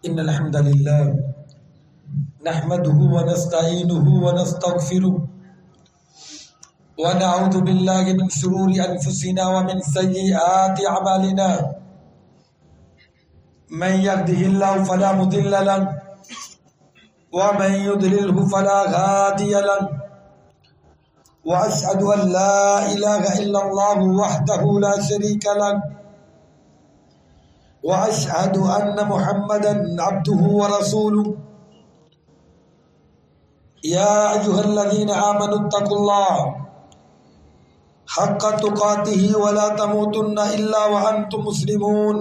إن الحمد لله نحمده ونستعينه ونستغفره ونعوذ بالله من شرور أنفسنا ومن سيئات أعمالنا من يهده الله فلا مضل له ومن يضلله فلا هادي له وأشهد أن لا إله إلا الله وحده لا شريك له وأشهد أن محمدا عبده ورسوله يا أيها الذين آمنوا اتقوا الله حق تقاته ولا تموتن إلا وأنتم مسلمون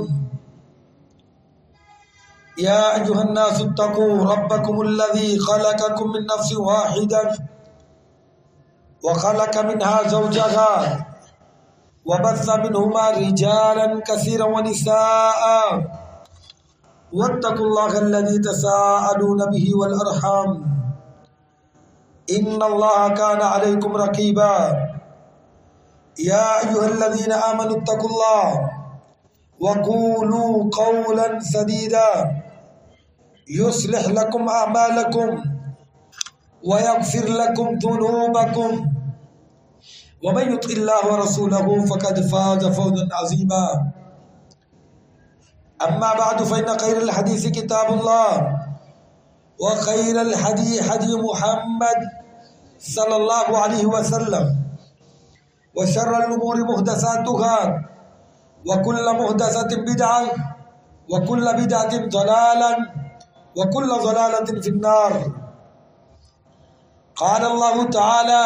يا أيها الناس اتقوا ربكم الذي خلقكم من نفس واحدة وخلق منها زوجها وبث منهما رجالا كثيرا ونساء واتقوا الله الذي تساءلون به والأرحام إن الله كان عليكم رقيبا يا أيها الذين آمنوا اتقوا الله وقولوا قولا سديدا يصلح لكم أعمالكم ويغفر لكم ذنوبكم ومن يطع الله ورسوله فقد فاز فوزا عظيما أما بعد فإن خير الحديث كتاب الله وخير الهدي هدي محمد صلى الله عليه وسلم وشر الأمور محدثاتها وكل محدثة بدعة وكل بدعة ضلالة وكل ضلالة في النار. قال الله تعالى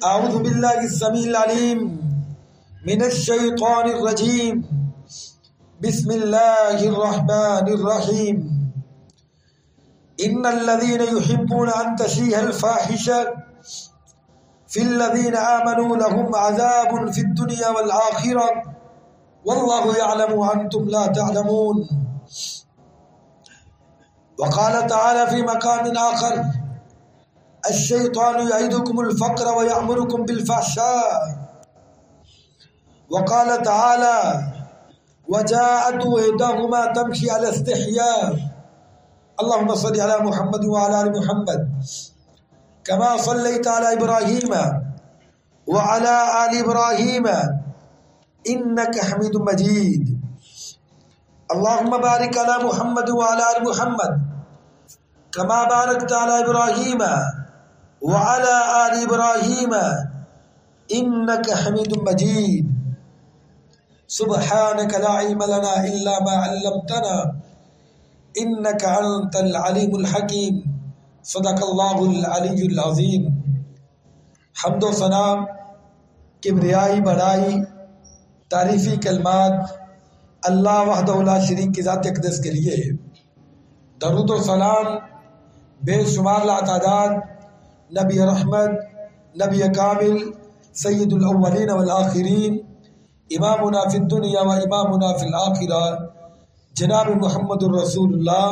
أعوذ بالله السميع العليم من الشيطان الرجيم بسم الله الرحمن الرحيم إن الذين يحبون أن تشيع الفاحشة في الذين آمنوا لهم عذاب في الدنيا والآخرة والله يعلم وأنتم لا تعلمون. وقال تعالى في مقام آخر الشيطان يعدكم الفقر ويأمركم بالفحشاء. وقال تعالى وجاءت إحداهما تمشي على استحياء. اللهم صل على محمد وعلى آل محمد كما صليت على إبراهيم وعلى آل إبراهيم إنك حميد مجيد. اللهم بارك على محمد وعلى آل محمد كما باركت على إبراهيم وعلى آل إبراهيم إنك حميد مجيد. سبحانك لا علم لنا إلا ما علمتنا إنك أنت العليم الحكيم. صدق اللہ العلی العظیم. حمد و ثنا، کبریائی، بڑائی، تعریفی کلمات اللہ وحدہ لا شریک کی ذات اقدس کے لیے. درود و سلام بے شمار لاتعداد نبی رحمت، نبی کامل، سید الاولین والآخرین، امامنا فی الدنیا و امامنا فی الآخرہ جناب محمد الرسول اللہ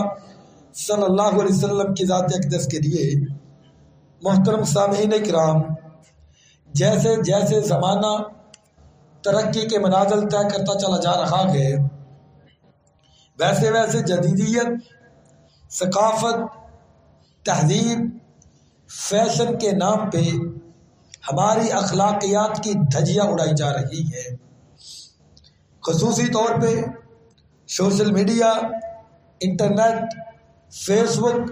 صلی اللہ علیہ وسلم کی ذات اقدس کے لیے. محترم سامعین کرام، جیسے جیسے زمانہ ترقی کے منازل طے کرتا چلا جا رہا ہے، ویسے ویسے جدیدیت، ثقافت، تہذیب، فیشن کے نام پہ ہماری اخلاقیات کی دھجیاں اڑائی جا رہی ہے. خصوصی طور پہ سوشل میڈیا، انٹرنیٹ، فیس بک،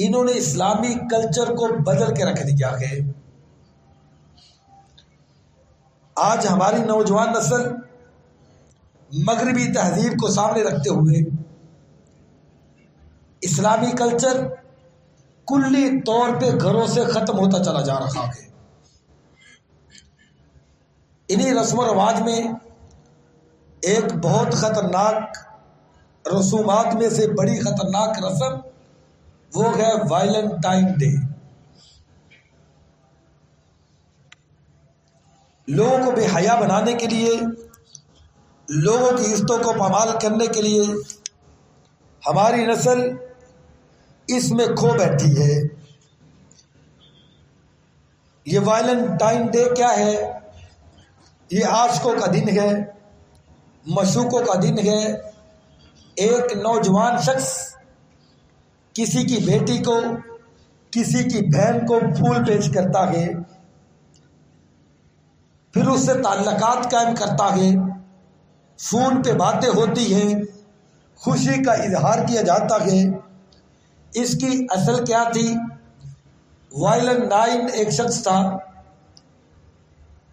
انہوں نے اسلامی کلچر کو بدل کے رکھ دیا ہے. آج ہماری نوجوان نسل مغربی تہذیب کو سامنے رکھتے ہوئے اسلامی کلچر کلی طور پہ گھروں سے ختم ہوتا چلا جا رہا ہے. انہی رسم و رواج میں ایک بہت خطرناک رسومات میں سے بڑی خطرناک رسم وہ ہے ویلنٹائن ڈے. لوگوں کو بے حیا بنانے کے لیے، لوگوں کی عزتوں کو پامال کرنے کے لیے ہماری نسل اس میں کھو بیٹھی ہے. یہ ویلنٹائن ڈے کیا ہے؟ یہ عاشقوں کا دن ہے، مشوقوں کا دن ہے، ایک نوجوان شخص کسی کی بیٹی کو، کسی کی بہن کو پھول پیش کرتا ہے، پھر اس سے تعلقات قائم کرتا ہے، فون پہ باتیں ہوتی ہیں، خوشی کا اظہار کیا جاتا ہے، اس کی اصل کیا تھی؟ وائلن نائن ایک شخص تھا،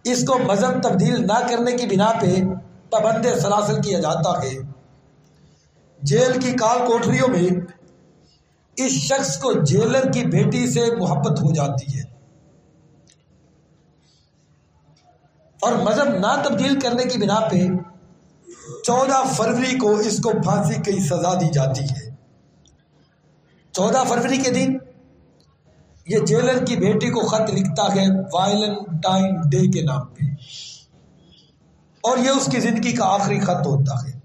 اس کو مذہب تبدیل نہ کرنے کی بنا پہ پابند سلاسل کیا جاتا ہے۔ جیل کی کال کوٹریوں میں اس شخص کو جیلر کی بیٹی سے محبت ہو جاتی ہے اور مذہب نہ تبدیل کرنے کی بنا پہ 14 فروری کو اس کو پھانسی کی سزا دی جاتی ہے۔ 14 فروری کے دن یہ جیلر کی بیٹی کو خط لکھتا ہے وائلنٹائن ڈے کے نام پہ، اور یہ اس کی زندگی کا آخری خط ہوتا ہے۔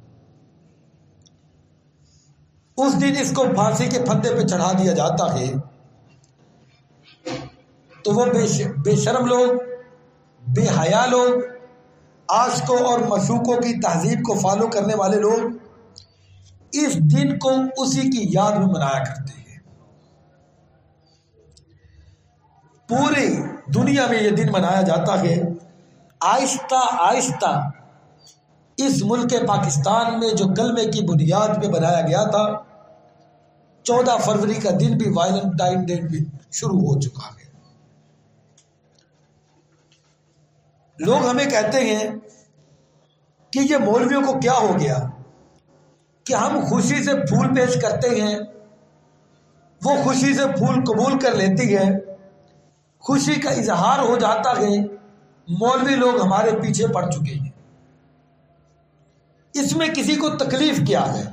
اس دن اس کو پھانسی کے پھندے پہ چڑھا دیا جاتا ہے، تو وہ بے شرم لوگ، بے حیا لوگ، عاشقوں اور معشوقوں کی تہذیب کو فالو کرنے والے لوگ اس دن کو اسی کی یاد میں منایا کرتے ہیں۔ پوری دنیا میں یہ دن منایا جاتا ہے۔ آہستہ آہستہ اس ملک پاکستان میں جو کلمے کی بنیاد پہ بنایا گیا تھا، 14 فروری کا دن بھی وائلنٹائن ڈے بھی شروع ہو چکا ہے۔ لوگ ہمیں کہتے ہیں کہ یہ مولویوں کو کیا ہو گیا کہ ہم خوشی سے پھول پیش کرتے ہیں، وہ خوشی سے پھول قبول کر لیتی ہے، خوشی کا اظہار ہو جاتا ہے، مولوی لوگ ہمارے پیچھے پڑ چکے ہیں، اس میں کسی کو تکلیف کیا ہے؟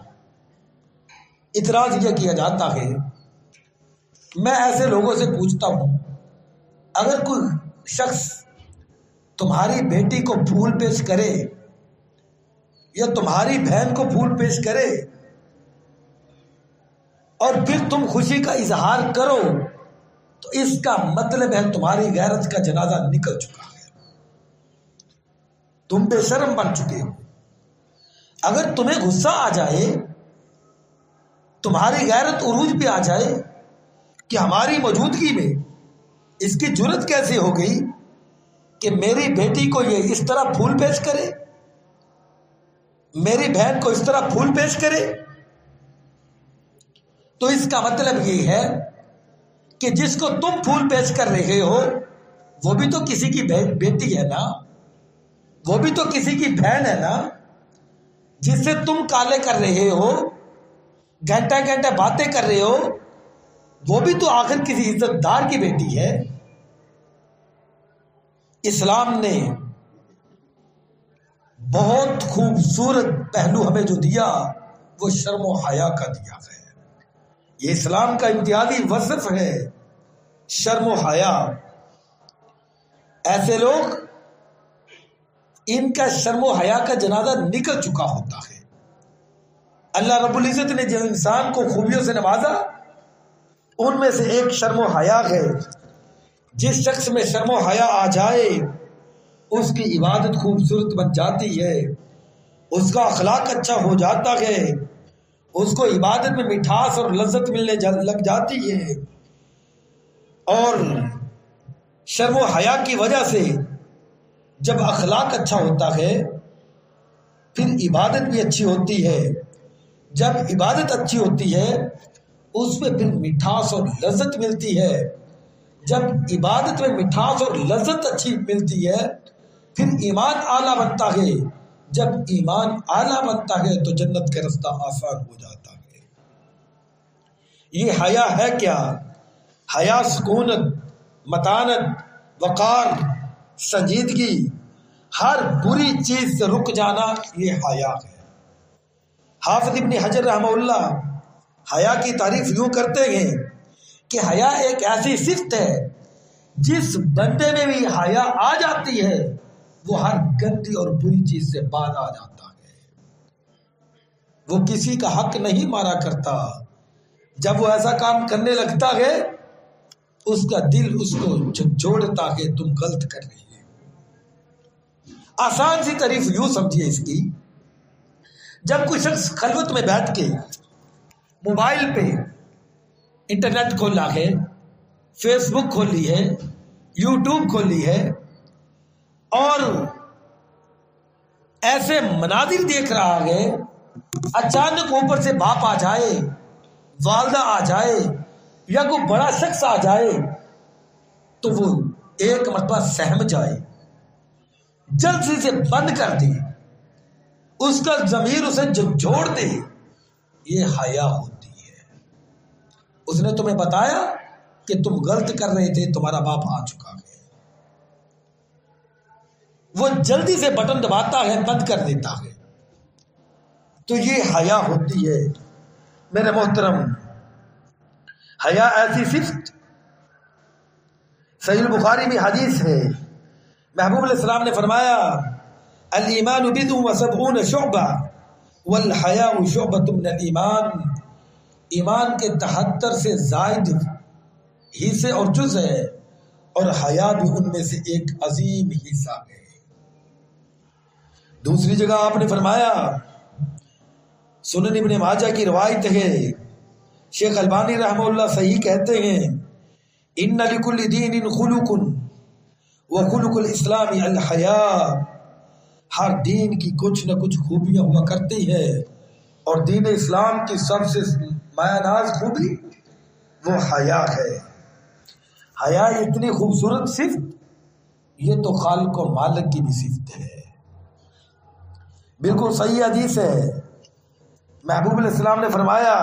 اعتراض یہ کیا جاتا ہے، میں ایسے لوگوں سے پوچھتا ہوں، اگر کوئی شخص تمہاری بیٹی کو پھول پیش کرے یا تمہاری بہن کو پھول پیش کرے اور پھر تم خوشی کا اظہار کرو، تو اس کا مطلب ہے تمہاری غیرت کا جنازہ نکل چکا ہے، تم بے شرم بن چکے ہو۔ اگر تمہیں غصہ آ جائے، تمہاری غیرت عروج پہ آ جائے کہ ہماری موجودگی میں اس کی جرت کیسے ہو گئی کہ میری بیٹی کو یہ اس طرح پھول پیش کرے، میری بہن کو اس طرح پھول پیش کرے، تو اس کا مطلب یہ ہے کہ جس کو تم پھول پیش کر رہے ہو وہ بھی تو کسی کی بیٹی ہے نا، وہ بھی تو کسی کی بہن ہے نا، جس سے تم کالے کر رہے ہو، گھنٹہ گھنٹہ باتیں کر رہے ہو، وہ بھی تو آخر کسی عزت دار کی بیٹی ہے۔ اسلام نے بہت خوبصورت پہلو ہمیں جو دیا وہ شرم و حیا کا دیا ہے، یہ اسلام کا امتیازی وصف ہے، شرم و حیا۔ ایسے لوگ، ان کا شرم و حیا کا جنازہ نکل چکا ہوتا ہے۔ اللہ رب العزت نے جو انسان کو خوبیوں سے نوازا، ان میں سے ایک شرم و حیا ہے۔ جس شخص میں شرم و حیا آ جائے اس کی عبادت خوبصورت بن جاتی ہے، اس کا اخلاق اچھا ہو جاتا ہے، اس کو عبادت میں مٹھاس اور لذت ملنے لگ جاتی ہے، اور شرم و حیا کی وجہ سے جب اخلاق اچھا ہوتا ہے پھر عبادت بھی اچھی ہوتی ہے، جب عبادت اچھی ہوتی ہے اس میں پھر مٹھاس اور لذت ملتی ہے، جب عبادت میں مٹھاس اور لذت اچھی ملتی ہے پھر ایمان اعلیٰ بنتا ہے، جب ایمان اعلیٰ بنتا ہے تو جنت کا رستہ آسان ہو جاتا ہے۔ یہ حیا ہے کیا؟ حیا سکونت، متانت، وقار، سنجیدگی، ہر بری چیز سے رک جانا، یہ حیا ہے۔ حافظ ابن حجر رحمہ اللہ حیا کی تعریف یوں کرتے ہیں کہ حیا ایک ایسی صفت ہے جس بندے میں بھی حیا آ جاتی ہے وہ ہر گندی اور بری چیز سے باز آ جاتا ہے، وہ کسی کا حق نہیں مارا کرتا، جب وہ ایسا کام کرنے لگتا ہے اس کا دل اس کو جھنجھوڑتا ہے تم غلط کر رہی ہے۔ آسان سی تعریف یوں سمجھیے اس کی، جب کوئی شخص خلوت میں بیٹھ کے موبائل پہ انٹرنیٹ کھولا ہے، فیس بک کھولی ہے، یوٹیوب کھولی ہے، اور ایسے مناظر دیکھ رہا ہے، اچانک اوپر سے باپ آ جائے، والدہ آ جائے، یا کوئی بڑا شخص آ جائے، تو وہ ایک مرتبہ سہم جائے، جلدی سے بند کر دے، اس کا ضمیر اسے جھنجھوڑ دے، یہ حیا ہوتی ہے۔ اس نے تمہیں بتایا کہ تم غلط کر رہے تھے، تمہارا باپ آ چکا ہے، وہ جلدی سے بٹن دباتا ہے، بند کر دیتا ہے، تو یہ حیا ہوتی ہے۔ میرے محترم، حیا ایسی صفت، صحیح البخاری میں حدیث ہے، محبوب علیہ السلام نے فرمایا الایمان بضع وسبعون شعبہ والحیاء شعبۃ من الایمان، ایمان کے 73 سے زائد حصے اور جز ہے، اور حیا بھی ان میں سے ایک عظیم حصہ ہے۔ دوسری جگہ آپ نے فرمایا، سنن ابن ماجہ کی روایت ہے، شیخ البانی رحمہ اللہ صحیح کہتے ہیں، ان لکل دین خلق وخلق الاسلام الحیاء، ہر دین کی کچھ نہ کچھ خوبیاں ہوا کرتی ہے، اور دین اسلام کی سب سے مایہ ناز خوبی وہ حیا ہے۔ حیا اتنی خوبصورت صفت، یہ تو خالق و مالک کی بھی صفت ہے۔ بالکل صحیح حدیث ہے، محبوب علیہ السلام نے فرمایا،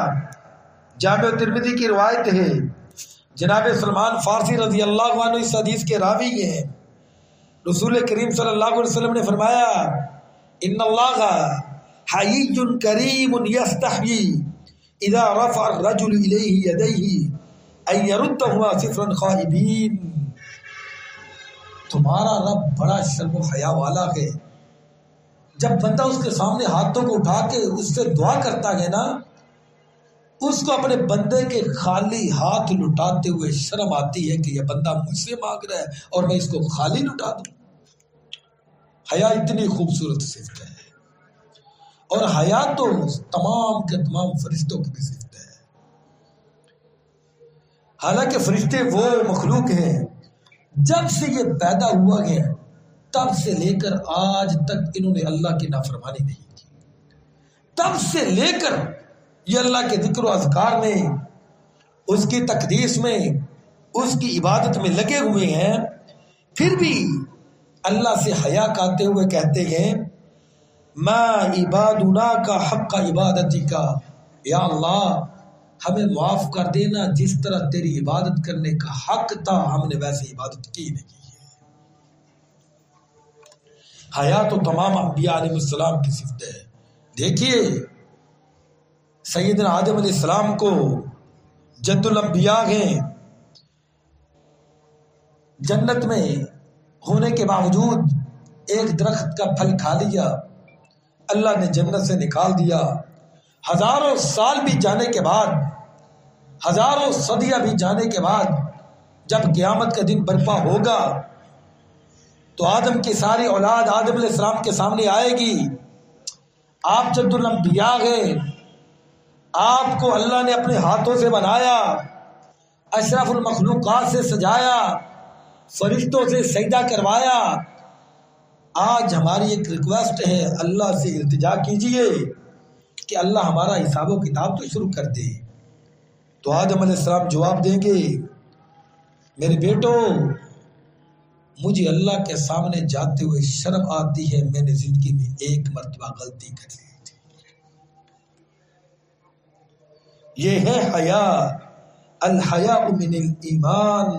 جامع ترمذی کی روایت ہے، جناب سلمان فارسی رضی اللہ عنہ اس حدیث کے راوی ہیں، رسول کریم صلی اللہ علیہ وسلم نے فرمایا ان اللہ حیی کریم یستحیی اذا رفع الرجل الیہ یدیہ ان یردہما صفرا خائبین، تمہارا رب بڑا شرم و حیا والا ہے، جب بندہ اس کے سامنے ہاتھوں کو اٹھا کے اس سے دعا کرتا ہے نا، اس کو اپنے بندے کے خالی ہاتھ لٹاتے ہوئے شرم آتی ہے کہ یہ بندہ مجھ سے مانگ رہا ہے اور میں اس کو خالی لٹا دوں۔ حیا اتنی خوبصورت صفت ہے، اور حیا تو تمام کے تمام فرشتوں کی بھی صفت ہے۔ حالانکہ فرشتے وہ مخلوق ہیں، جب سے یہ پیدا ہوا ہے تب سے لے کر آج تک انہوں نے اللہ کی نافرمانی نہیں کی، تب سے لے کر یہ اللہ کے ذکر و اذکار میں، اس کی تقدیس میں، اس کی عبادت میں لگے ہوئے ہیں، پھر بھی اللہ سے حیا کرتے ہوئے کہتے ہیں ما عبادنا کا حق عبادتی کا، یا اللہ ہمیں معاف کر دینا، جس طرح تیری عبادت کرنے کا حق تھا ہم نے ویسے عبادت کی نہیں ہے۔ حیا تو تمام انبیاء علیہ السلام کی صفت ہے۔ دیکھیے سیدنا آدم علیہ السلام کو جد الانبیاء ہیں، جنت میں ہونے کے باوجود ایک درخت کا پھل کھا لیا، اللہ نے جنت سے نکال دیا، ہزاروں سال بھی جانے کے بعد، ہزاروں صدیاں بھی جانے کے بعد جب قیامت کا دن برپا ہوگا تو آدم کی ساری اولاد آدم علیہ السلام کے سامنے آئے گی، آپ جد الانبیاء ہیں، آپ کو اللہ نے اپنے ہاتھوں سے بنایا، اشرف المخلوقات سے سجایا، فرشتوں سے سجدہ کروایا، آج ہماری ایک ریکویسٹ ہے، اللہ سے التجا کیجئے کہ اللہ ہمارا حساب و کتاب تو شروع کر دے۔ تو آدم علیہ السلام جواب دیں گے میرے بیٹو، مجھے اللہ کے سامنے جاتے ہوئے شرم آتی ہے، میں نے زندگی میں ایک مرتبہ غلطی کر لی تھی۔ یہ ہے حیا، الحیاء من الایمان،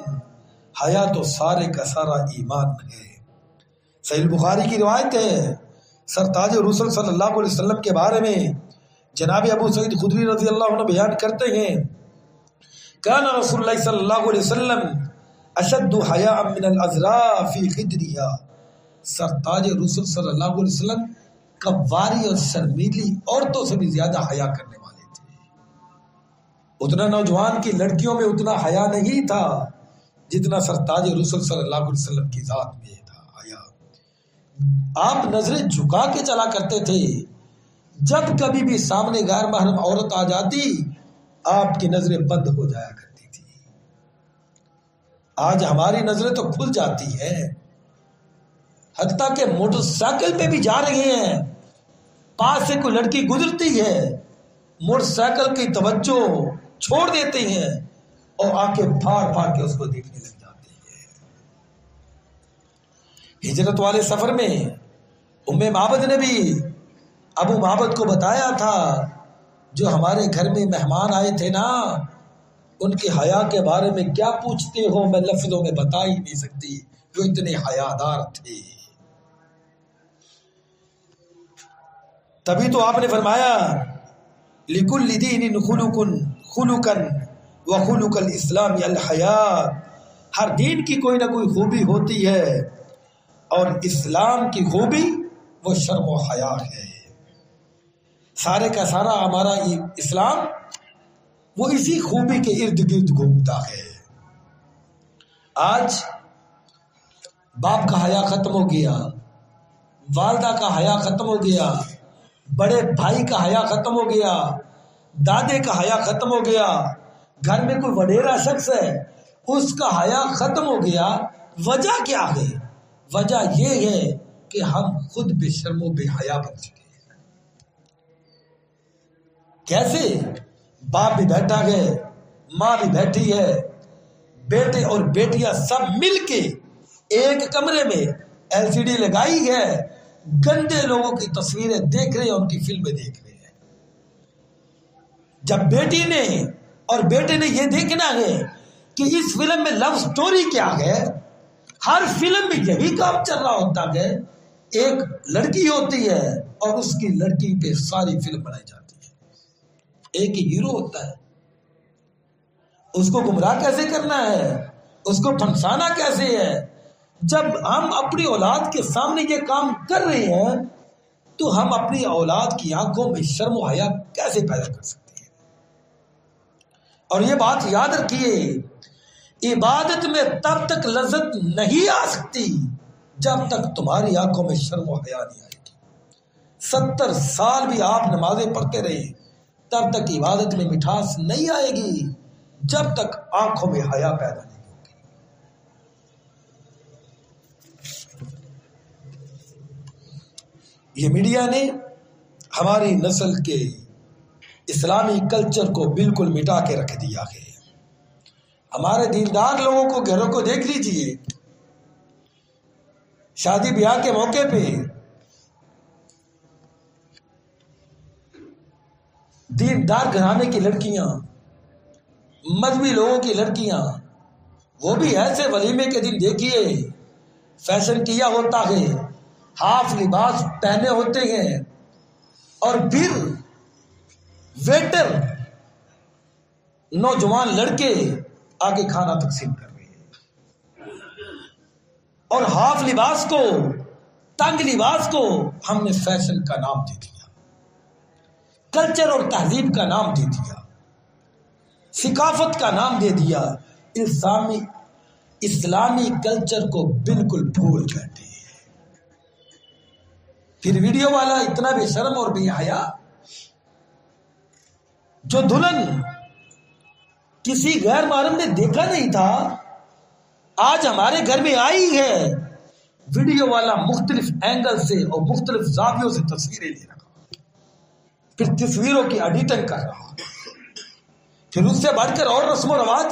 حیا تو سارے کا سارا ایمان ہے۔ صحیح البخاری کی روایت ہے، سرتاج رسول صلی اللہ علیہ وسلم کے بارے میں جناب ابو سعید خدری رضی اللہ عنہ بیان کرتے ہیں، کان رسول اللہ صلی اللہ علیہ وسلم اشد حیاء من العذراء فی خدرها، سرتاج رسول صلی اللہ علیہ وسلم قواری اور شرمیلی عورتوں سے بھی زیادہ حیا کرنے والے تھے۔ اتنا نوجوان کی لڑکیوں میں اتنا حیا نہیں تھا جتنا سرتاج رسول صلی اللہ علیہ وسلم کی ذات میں تھا حیا۔ آپ نظریں جھکا کے چلا کرتے تھے، جب کبھی بھی سامنے غیر محرم عورت آ جاتی آپ کی نظریں بند ہو جایا کرتی تھی. آج ہماری نظریں تو کھل جاتی ہیں، حتیٰ کہ موٹر سائیکل پہ بھی جا رہے ہیں، پاس سے کوئی لڑکی گزرتی ہے، موٹر سائیکل کی توجہ چھوڑ دیتے ہیں اور آنکھیں پھاڑ پھاڑ کے اس کو دیکھنے لگ جاتے ہیں. ہجرت والے سفر میں ام معبد نے بھی ابو معبد کو بتایا تھا جو ہمارے گھر میں مہمان آئے تھے نا، ان کی حیا کے بارے میں کیا پوچھتے ہو، میں لفظوں میں بتا ہی نہیں سکتی، وہ اتنے حیادار تھے. تبھی تو آپ نے فرمایا لِكُلِّ دِينٍ خُلُقًا وَخُلُقَ الْإِسْلَامِ الْحَيَاءُ، ہر دین کی کوئی نہ کوئی خوبی ہوتی ہے اور اسلام کی خوبی وہ شرم و حیا ہے. سارے کا سارا ہمارا اسلام وہ اسی خوبی کے ارد گرد گھومتا ہے. آج باپ کا حیا ختم ہو گیا، والدہ کا حیا ختم ہو گیا، بڑے بھائی کا حیا ختم ہو گیا، دادے کا حیا ختم ہو گیا، گھر میں کوئی وڈیرا شخص ہے اس کا حیا ختم ہو گیا. وجہ کیا ہے؟ وجہ یہ ہے کہ ہم خود بے شرم و بے حیا بن چکے ہیں. کیسے؟ باپ بھی بیٹھا ہے، ماں بھی بیٹھی ہے، بیٹے اور بیٹیاں سب مل کے ایک کمرے میں LCD لگائی ہے، گندے لوگوں کی تصویریں دیکھ رہے ہیں، ان کی فلمیں دیکھ رہے ہیں. جب بیٹی نے اور بیٹے نے یہ دیکھنا ہے کہ اس فلم میں لو سٹوری کیا ہے، ہر فلم میں یہی کام چل رہا ہوتا ہے، ایک لڑکی ہوتی ہے اور اس کی لڑکی پہ ساری فلم بنائی جاتی ہے. ایک ہی ہیرو ہوتا ہے، اس کو گمراہ کیسے کرنا ہے، اس کو پھنسانا کیسے ہے. جب ہم اپنی اولاد کے سامنے یہ کام کر رہے ہیں تو ہم اپنی اولاد کی آنکھوں میں شرم و حیا کیسے پیدا کر سکتے ہیں. اور یہ بات یاد رکھیے، عبادت میں تب تک لذت نہیں آ سکتی جب تک تمہاری آنکھوں میں شرم و حیا نہیں آئے گی. 70 سال بھی آپ نمازیں پڑھتے رہے تب تک عبادت میں مٹھاس نہیں آئے گی جب تک آنکھوں میں حیا پیدا نہیں ہوگی. یہ میڈیا نے ہماری نسل کے اسلامی کلچر کو بالکل مٹا کے رکھ دیا ہے. ہمارے دیندار لوگوں کو گھروں کو دیکھ لیجئے، شادی بیاہ کے موقع پہ دیندار گھرانے کی لڑکیاں، مذہبی لوگوں کی لڑکیاں، وہ بھی ایسے ولیمے کے دن دیکھیے فیشن کیا ہوتا ہے، ہاف لباس پہنے ہوتے ہیں اور پھر ویٹر نوجوان لڑکے آگے کھانا تقسیم کر رہے ہیں. اور ہاف لباس کو، تنگ لباس کو ہم نے فیشن کا نام دے دیا، کلچر اور تہذیب کا نام دے دیا، ثقافت کا نام دے دیا. اسلامی کلچر کو بالکل بھول بیٹھے. پھر ویڈیو والا اتنا بے شرم اور بے حیا، جو دلہن کسی غیر محرم نے دیکھا نہیں تھا آج ہمارے گھر میں آئی ہے، ویڈیو والا مختلف اینگل سے اور مختلف زاویوں سے تصویریں لے رہا، پھر تصویروں کی ایڈیٹنگ کر رہا، پھر اس سے بڑھ کر اور رسم و رواج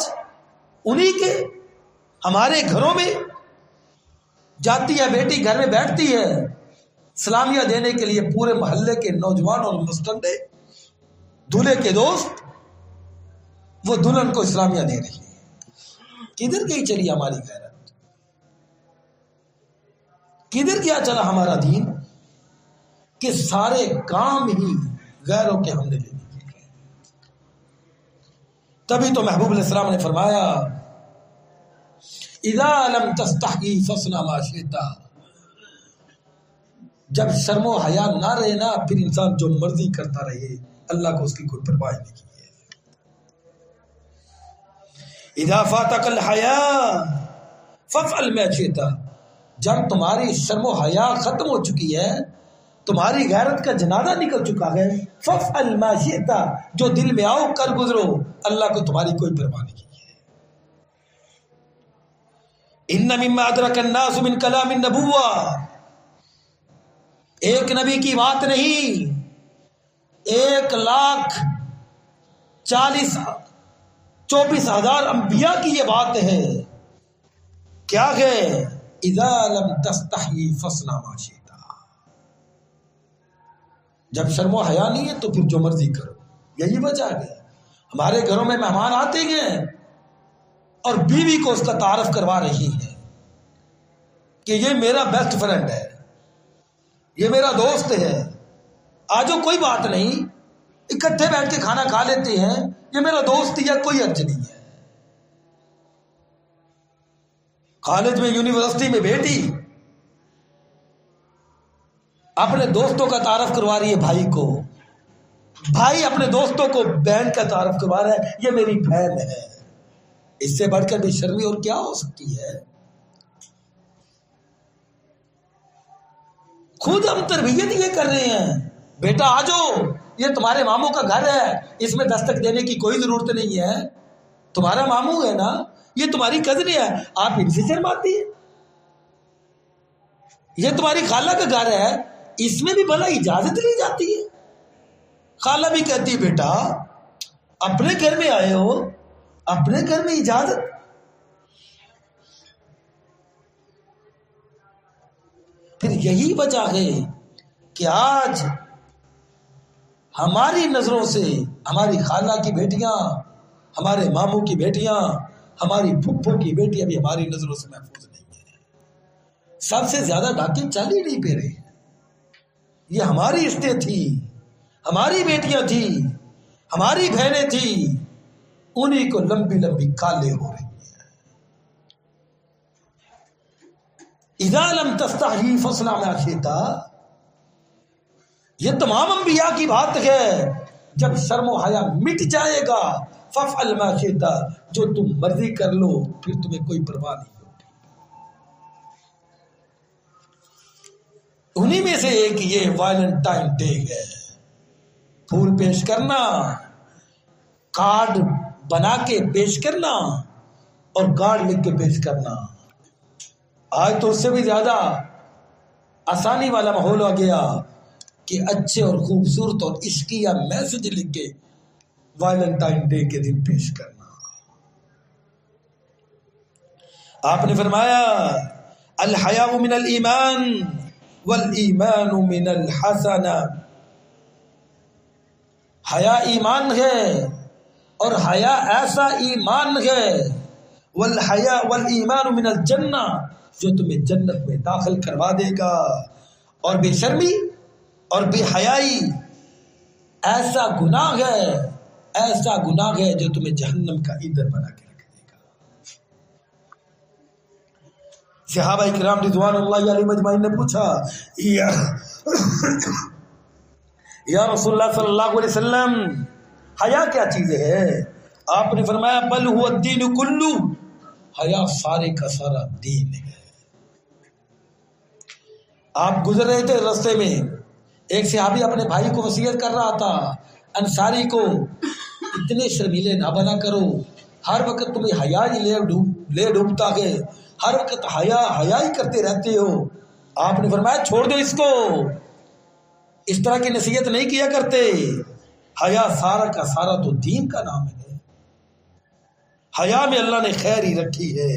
انہی کے ہمارے گھروں میں جاتی ہے. بیٹی گھر میں بیٹھتی ہے، سلامیہ دینے کے لیے پورے محلے کے نوجوان اور مستندے دولہے کے دوست وہ دلہن کو اسلامیہ دے رہی ہے. کدھر گئی چلی ہماری غیرت؟ کدھر گیا چلا ہمارا دین کہ سارے کام ہی غیروں کے ہم نے لے لیے. تبھی تو محبوب علیہ السلام نے فرمایا اذا لم تستحی فاصنع ما شئت، جب شرم و حیا نہ رہے نا پھر انسان جو مرضی کرتا رہے، اللہ کو اس کی کوئی پرواہ نہیں کی ہے. اذا فاتك الحیا فافعل ما شئت، جب تمہاری شرم و حیا ختم ہو چکی ہے تمہاری غیرت کا جنازہ نکل چکا ہے، فافعل ما شئت، جو دل میں آؤ کر گزرو، اللہ کو تمہاری کوئی پرواہ نہیں ہے۔ ان مما ادرک الناس من کلام النبوہ، ایک نبی کی بات نہیں، 1,24,000 انبیاء کی یہ بات ہے۔ کیا ہے؟ اذا لم تستحی فاصنع ما شئت، جب شرم و حیا نہیں ہے تو پھر جو مرضی کرو۔ یہی وجہ ہے ہمارے گھروں میں مہمان آتے ہیں اور بیوی کو اس کا تعارف کروا رہی ہے کہ یہ میرا بیسٹ فرینڈ ہے، یہ میرا دوست ہے، آجو کوئی بات نہیں، اکٹھے بیٹھ کے کھانا کھا لیتے ہیں، یہ میرا دوست یا کوئی حرج نہیں ہے۔ کالج میں یونیورسٹی میں بیٹی اپنے دوستوں کا تعارف کروا رہی ہے بھائی کو، بھائی اپنے دوستوں کو بہن کا تعارف کروا رہا ہے، یہ میری بہن ہے۔ اس سے بڑھ کر بے شرمی اور کیا ہو سکتی ہے؟ خود ہم تربیت یہ کر رہے ہیں، بیٹا آجو، یہ تمہارے ماموں کا گھر ہے، اس میں دستک دینے کی کوئی ضرورت نہیں ہے، تمہارا ماموں ہے نا، یہ تمہاری کزن ہے، آپ ان سے شرماتی ہے۔ یہ تمہاری خالہ کا گھر ہے، اس میں بھی بھلا اجازت لی جاتی ہے۔ خالہ بھی کہتی ہے بیٹا اپنے گھر میں آئے ہو، اپنے گھر میں اجازت۔ پھر یہی وجہ ہے کہ آج ہماری نظروں سے ہماری خالہ کی بیٹیاں، ہمارے ماموں کی بیٹیاں، ہماری پھپھو کی بیٹیاں بھی ہماری نظروں سے محفوظ نہیں ہیں۔ سب سے زیادہ ڈاکے چل ہی نہیں پہ رہے، یہ ہماری عزتیں تھی، ہماری بیٹیاں تھی، ہماری بہنیں تھی، انہی کو لمبی لمبی کالیں ہو رہی ہیں۔ اذا لم تستحی فاصنع ما شئت، یہ تمام انبیاء کی بات ہے، جب شرم و حیا مٹ جائے گا، فافعل ما شئت، جو تم مرضی کر لو، پھر تمہیں کوئی پرواہ نہیں ہوگی۔ انہی میں سے ایک یہ ویلنٹائن ڈے ہے، پھول پیش کرنا، کارڈ بنا کے پیش کرنا اور کارڈ لکھ کے پیش کرنا۔ آج تو اس سے بھی زیادہ آسانی والا ماحول ہو گیا کہ اچھے اور خوبصورت اور عشقیہ میسج لکھ کے ویلنٹائن ڈے کے دن پیش کرنا۔ آپ نے فرمایا الحیاء من الایمان والایمان من الحسنہ، حیا ایمان ہے اور حیا ایسا ایمان ہے، والحیاء والایمان من الجنہ، جو تمہیں جنت میں داخل کروا دے گا، اور بے شرمی اور بے حیائی ایسا گناہ ہے، ایسا گناہ ہے جو تمہیں جہنم کا ایندھن بنا کے رکھ دے گا۔ صحابہ کرام رضوان اللہ علیہم اجمعین نے پوچھا یا رسول اللہ صلی اللہ علیہ وسلم، حیا کیا چیز ہے؟ آپ نے فرمایا بل هو الدین کلو، حیا سارے کا سارا دین ہے۔ آپ گزر رہے تھے رستے میں، ایک صحابی اپنے بھائی کو وصیت کر رہا تھا، انصاری کو اتنے شرمیلے نہ بنا کرو، ہر وقت تمہیں حیا ہی لے ڈوبتا ہے، ہر وقت حیا ہی کرتے رہتے ہو۔ آپ نے فرمایا چھوڑ دو اس کو، اس طرح کی نصیحت نہیں کیا کرتے، حیا سارا کا سارا تو دین کا نام ہے، حیا میں اللہ نے خیر ہی رکھی ہے۔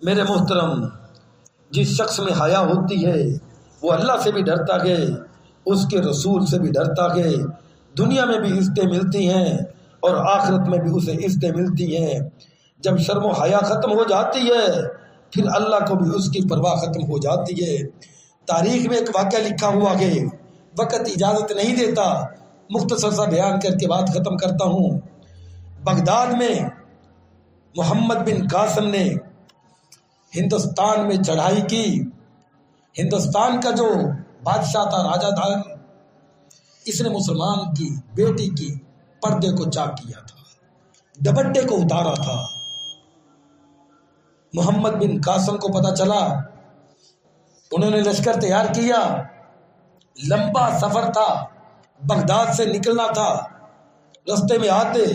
میرے محترم، جس شخص میں حیا ہوتی ہے وہ اللہ سے بھی ڈرتا ہے، اس کے رسول سے بھی ڈرتا ہے، دنیا میں بھی عزتیں ملتی ہیں اور آخرت میں بھی اسے عزتیں ملتی ہیں۔ جب شرم و حیا ختم ہو جاتی ہے پھر اللہ کو بھی اس کی پرواہ ختم ہو جاتی ہے۔ تاریخ میں ایک واقعہ لکھا ہوا ہے، وقت اجازت نہیں دیتا، مختصر سا بیان کر کے بات ختم کرتا ہوں۔ بغداد میں محمد بن قاسم نے ہندوستان میں چڑھائی کی، ہندوستان کا جو بادشاہ تھا، راجہ تھا، اس نے مسلمان کی بیٹی کی پردے کو چاک کیا تھا، دوپٹے کو اتارا تھا۔ محمد بن قاسم کو پتہ چلا، انہوں نے لشکر تیار کیا، لمبا سفر تھا، بغداد سے نکلنا تھا، رستے میں آتے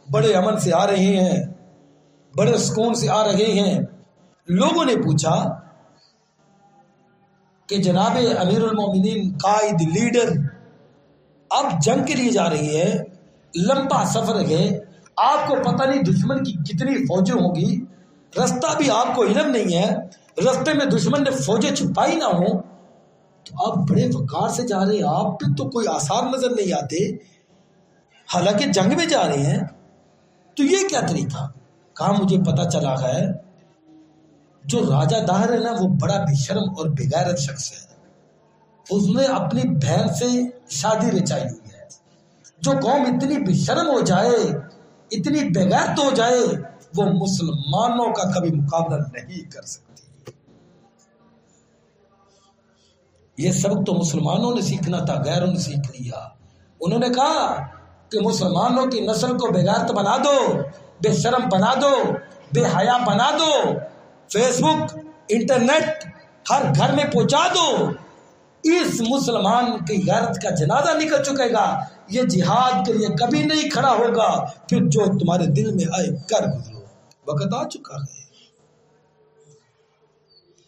بڑے امن سے آ رہے ہیں، بڑے سکون سے آ رہے ہیں۔ لوگوں نے پوچھا کہ جناب امیر المومنین، قائد، لیڈر، اب جنگ کے لیے جا رہی ہے، لمبا سفر ہے، آپ کو پتہ نہیں دشمن کی کتنی فوجیں ہوں گی، رستہ بھی آپ کو علم نہیں ہے، رستے میں دشمن نے فوجیں چھپائی نہ ہوں، تو آپ بڑے وقار سے جا رہے ہیں، آپ پہ تو کوئی آثار نظر نہیں آتے، حالانکہ جنگ میں جا رہے ہیں، تو یہ کیا طریقہ؟ کہا مجھے پتہ چلا ہے جو راجہ داہر ہے نا، وہ بڑا بے شرم اور بے غیرت شخص ہے، اس نے اپنی بہن سے شادی رچائی ہوئی ہے۔ جو قوم اتنی بے شرم ہو جائے، اتنی بے غیرت ہو جائے، وہ مسلمانوں کا کبھی مقابلہ نہیں کر سکتی۔ یہ سبق تو مسلمانوں نے سیکھنا تھا، غیروں نے سیکھ لیا۔ انہوں نے کہا کہ مسلمانوں کی نسل کو بے غیرت بنا دو، بے شرم بنا دو، بے حیا بنا دو، فیس بک، انٹرنیٹ ہر گھر میں پہنچا دو، اس مسلمان کی غیرت کا جنازہ نکل چکے گا، یہ جہاد کے لیے کبھی نہیں کھڑا ہوگا، پھر جو تمہارے دل میں آئے کر گزرو۔ وقت آ چکا ہے،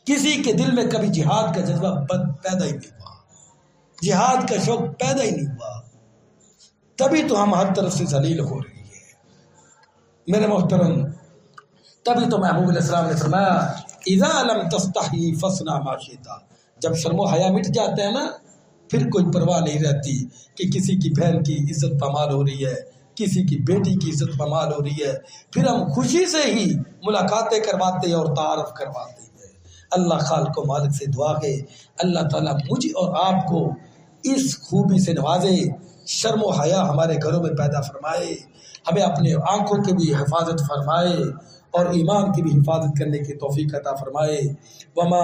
کسی کے دل میں کبھی جہاد کا جذبہ پیدا ہی نہیں ہوا، جہاد کا شوق پیدا ہی نہیں ہوا، تبھی تو ہم ہر طرف سے ذلیل ہو رہی ہے۔ میرے محترم، تبھی تو محبوب علیہ السلام نے فرمایا اذا لم تستحی فاصنع ما شئت، جب شرم و حیا مٹ جاتا ہے نا، پھر کوئی پرواہ نہیں رہتی کہ کسی کی بہن کی عزت پامال ہو رہی ہے، کسی کی بیٹی کی عزت پامال ہو رہی ہے، پھر ہم خوشی سے ہی ملاقاتیں کرواتے ہیں اور تعارف کرواتے ہیں۔ اللہ خالق و مالک سے دعا ہے اللہ تعالیٰ مجھے اور آپ کو اس خوبی سے نوازے، شرم و حیا ہمارے گھروں میں پیدا فرمائے، ہمیں اپنے آنکھوں کی بھی حفاظت فرمائے اور ایمان کی بھی حفاظت کرنے کی توفیق عطا فرمائے۔ وما